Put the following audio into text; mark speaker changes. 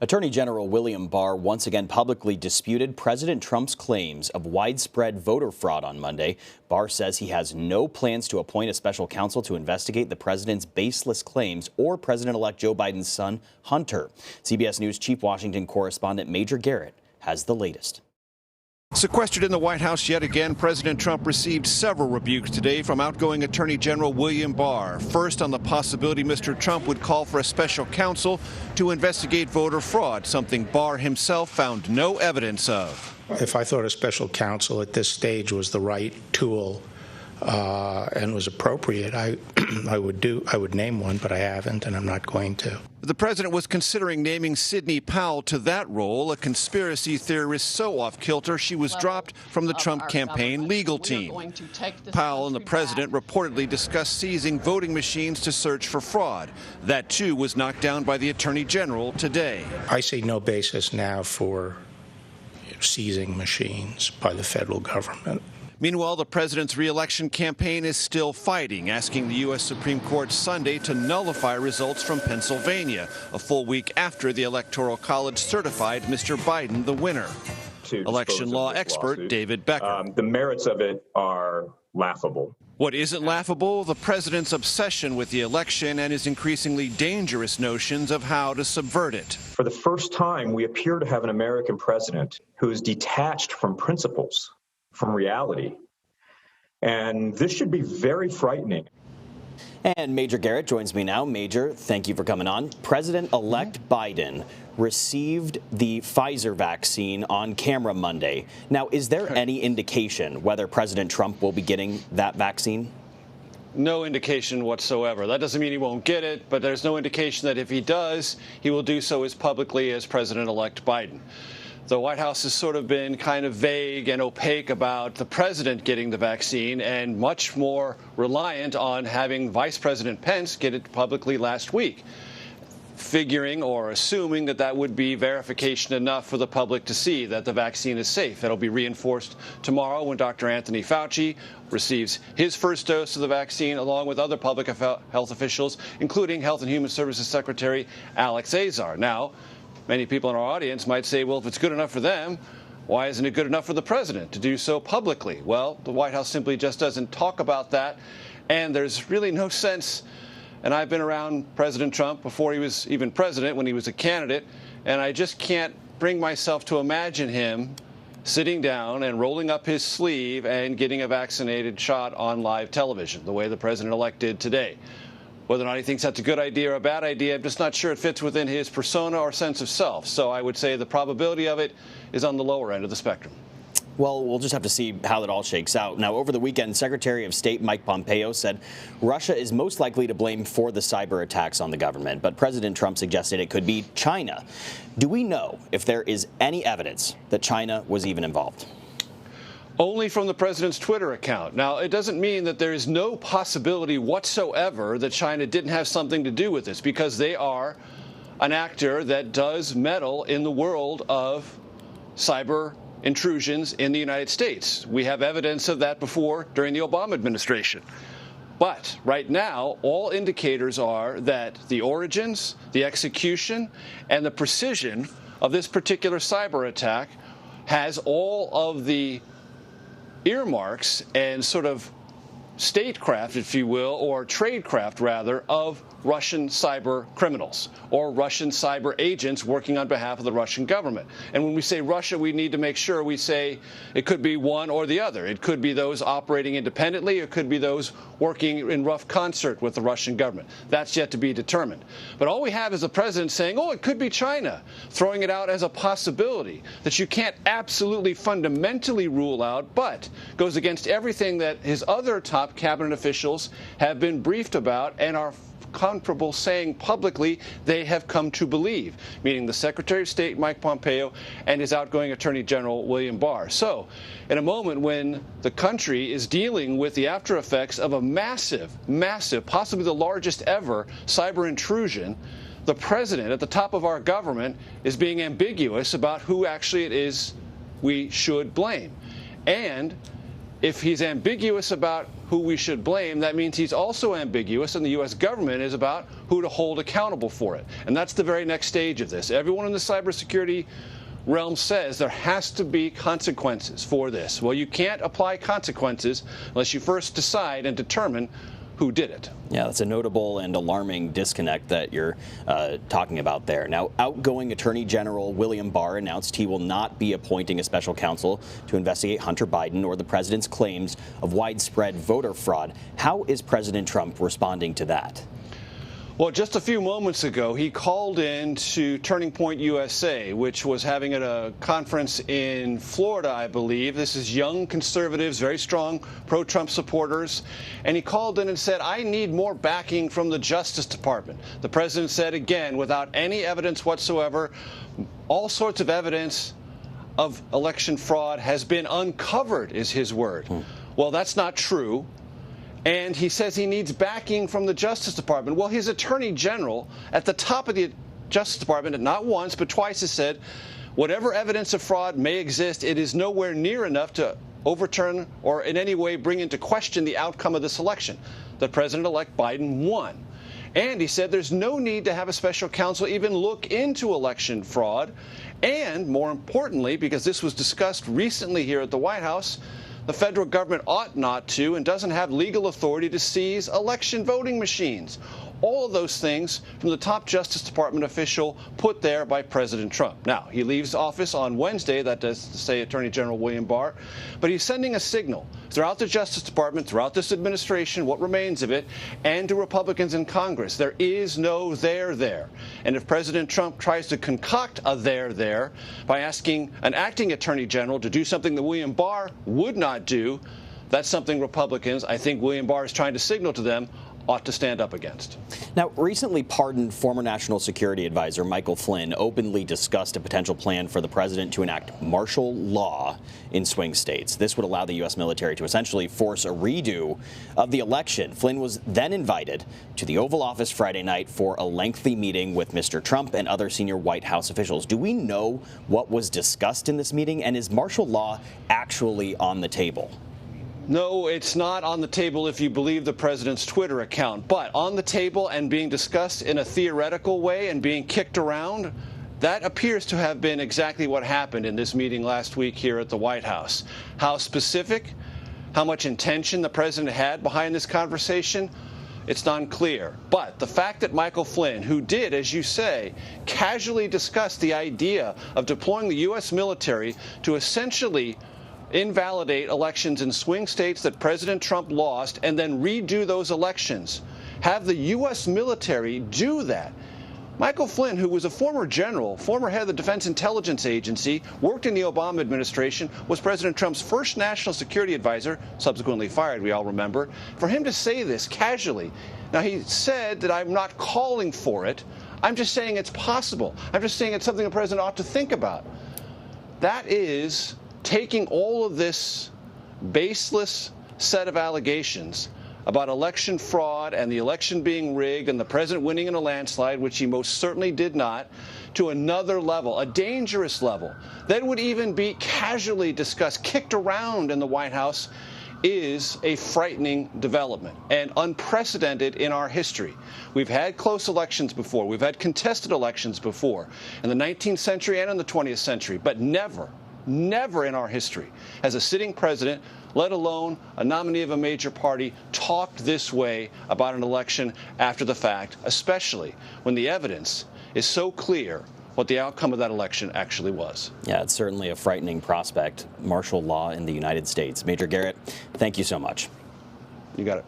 Speaker 1: Attorney General William Barr once again publicly disputed President Trump's claims of widespread voter fraud on Monday. Barr says he has no plans to appoint a special counsel to investigate the president's baseless claims or President-elect Joe Biden's son, Hunter. CBS News Chief Washington correspondent Major Garrett has the latest.
Speaker 2: Sequestered in the White House yet again, President Trump received several rebukes today from outgoing Attorney General William Barr. First, on the possibility Mr. Trump would call for a special counsel to investigate voter fraud, something Barr himself found no evidence of.
Speaker 3: If I thought a special counsel at this stage was the right tool and was appropriate, I would name one, but I haven't, and I'm not going to.
Speaker 2: The president was considering naming Sidney Powell to that role, a conspiracy theorist so off-kilter she was dropped from the Trump campaign legal team. Powell and the president reportedly discussed seizing voting machines to search for fraud. That, too, was knocked down by the attorney general today.
Speaker 3: I see no basis now for seizing machines by the federal government.
Speaker 2: Meanwhile, the president's re-election campaign is still fighting, asking the U.S. Supreme Court Sunday to nullify results from Pennsylvania, a full week after the Electoral College certified Mr. Biden the winner. Election law expert David Becker.
Speaker 4: The merits of it are laughable.
Speaker 2: What isn't laughable? The president's obsession with the election and his increasingly dangerous notions of how to subvert it.
Speaker 4: For the first time, we appear to have an American president who is detached from principles, from reality. And this should be very frightening.
Speaker 1: And Major Garrett joins me now. Major, thank you for coming on. President-elect Biden received the Pfizer vaccine on camera Monday. Now, is there any indication whether President Trump will be getting that vaccine?
Speaker 5: No indication whatsoever. That doesn't mean he won't get it, but there's no indication that if he does, he will do so as publicly as President-elect Biden. The White House has sort of been kind of vague and opaque about the president getting the vaccine and much more reliant on having Vice President Pence get it publicly last week, figuring or assuming that that would be verification enough for the public to see that the vaccine is safe. That'll be reinforced tomorrow when Dr. Anthony Fauci receives his first dose of the vaccine, along with other public health officials, including Health and Human Services Secretary Alex Azar. Now, many people in our audience might say, well, if it's good enough for them, why isn't it good enough for the president to do so publicly? Well, the White House simply just doesn't talk about that, and there's really no sense. And I've been around President Trump before he was even president, when he was a candidate, and I just can't bring myself to imagine him sitting down and rolling up his sleeve and getting a vaccinated shot on live television, the way the president-elect did today. Whether or not he thinks that's a good idea or a bad idea, I'm just not sure it fits within his persona or sense of self. So I would say the probability of it is on the lower end of the spectrum.
Speaker 1: Well, we'll just have to see how that all shakes out. Now, over the weekend, Secretary of State Mike Pompeo said Russia is most likely to blame for the cyber attacks on the government, but President Trump suggested it could be China. Do we know if there is any evidence that China was even involved?
Speaker 5: Only from the president's Twitter account. Now, it doesn't mean that there is no possibility whatsoever that China didn't have something to do with this, because they are an actor that does meddle in the world of cyber intrusions in the United States. We have evidence of that before during the Obama administration. But right now, all indicators are that the origins, the execution, and the precision of this particular cyber attack has all of the earmarks and sort of statecraft, if you will, or tradecraft, rather, of Russian cyber criminals or Russian cyber agents working on behalf of the Russian government. And when we say Russia, we need to make sure we say it could be one or the other. It could be those operating independently. It could be those working in rough concert with the Russian government. That's yet to be determined. But all we have is the president saying, oh, it could be China, throwing it out as a possibility that you can't absolutely fundamentally rule out, but goes against everything that his other top cabinet officials have been briefed about and are comfortable saying publicly they have come to believe, meaning the Secretary of State, Mike Pompeo, and his outgoing Attorney General, William Barr. So, in a moment when the country is dealing with the after effects of a massive, possibly the largest ever cyber intrusion, the president at the top of our government is being ambiguous about who actually it is we should blame. And if he's ambiguous about who we should blame, that means he's also ambiguous, and the U.S. government is about who to hold accountable for it. And that's the very next stage of this. Everyone in the cybersecurity realm says there has to be consequences for this. Well, you can't apply consequences unless you first decide and determine who did it.
Speaker 1: Yeah, that's a notable and alarming disconnect that you're talking about there. Now, outgoing Attorney General William Barr announced he will not be appointing a special counsel to investigate Hunter Biden or the president's claims of widespread voter fraud. How is President Trump responding to that?
Speaker 5: Well, just a few moments ago, he called in to Turning Point USA, which was having a conference in Florida, I believe. This is young conservatives, very strong pro-Trump supporters. And he called in and said, I need more backing from the Justice Department. The president said, again, without any evidence whatsoever, all sorts of evidence of election fraud has been uncovered, is his word. Well, that's not true. And he says he needs backing from the Justice Department. Well, his Attorney General at the top of the Justice Department, not once but twice, has said whatever evidence of fraud may exist, it is nowhere near enough to overturn or in any way bring into question the outcome of this election. That President-elect Biden won. And he said there's no need to have a special counsel even look into election fraud. And more importantly, because this was discussed recently here at the White House, the federal government ought not to and doesn't have legal authority to seize election voting machines. All of those things from the top Justice Department official put there by President Trump. Now, he leaves office on Wednesday, that does to say Attorney General William Barr, but he's sending a signal throughout the Justice Department, throughout this administration, what remains of it, and to Republicans in Congress. There is no there there. And if President Trump tries to concoct a there by asking an acting Attorney General to do something that William Barr would not do, that's something Republicans, I think William Barr is trying to signal to them, ought to stand up against.
Speaker 1: Now, recently pardoned former National Security Advisor Michael Flynn openly discussed a potential plan for the president to enact martial law in swing states. This would allow the U.S. military to essentially force a redo of the election. Flynn was then invited to the Oval Office Friday night for a lengthy meeting with Mr. Trump and other senior White House officials. Do we know what was discussed in this meeting, and is martial law actually on the table?
Speaker 5: No, it's not on the table if you believe the president's Twitter account, but on the table and being discussed in a theoretical way and being kicked around, that appears to have been exactly what happened in this meeting last week here at the White House. How specific, how much intention the president had behind this conversation, it's unclear. But the fact that Michael Flynn, who did, as you say, casually discuss the idea of deploying the U.S. military to essentially invalidate elections in swing states that President Trump lost and then redo those elections, have the U.S. military do that. Michael Flynn, who was a former general, former head of the Defense Intelligence Agency, worked in the Obama administration, was President Trump's first national security advisor, subsequently fired, we all remember. For him to say this casually, now he said that I'm not calling for it, I'm just saying it's possible. I'm just saying it's something the president ought to think about. That is taking all of this baseless set of allegations about election fraud and the election being rigged and the president winning in a landslide, which he most certainly did not, to another level, a dangerous level, that would even be casually discussed, kicked around in the White House, is a frightening development and unprecedented in our history. We've had close elections before. We've had contested elections before in the 19th century and in the 20th century, but never in our history has a sitting president, let alone a nominee of a major party, talked this way about an election after the fact, especially when the evidence is so clear what the outcome of that election actually was.
Speaker 1: Yeah, it's certainly a frightening prospect, martial law in the United States. Major Garrett, thank you so much.
Speaker 5: You got it.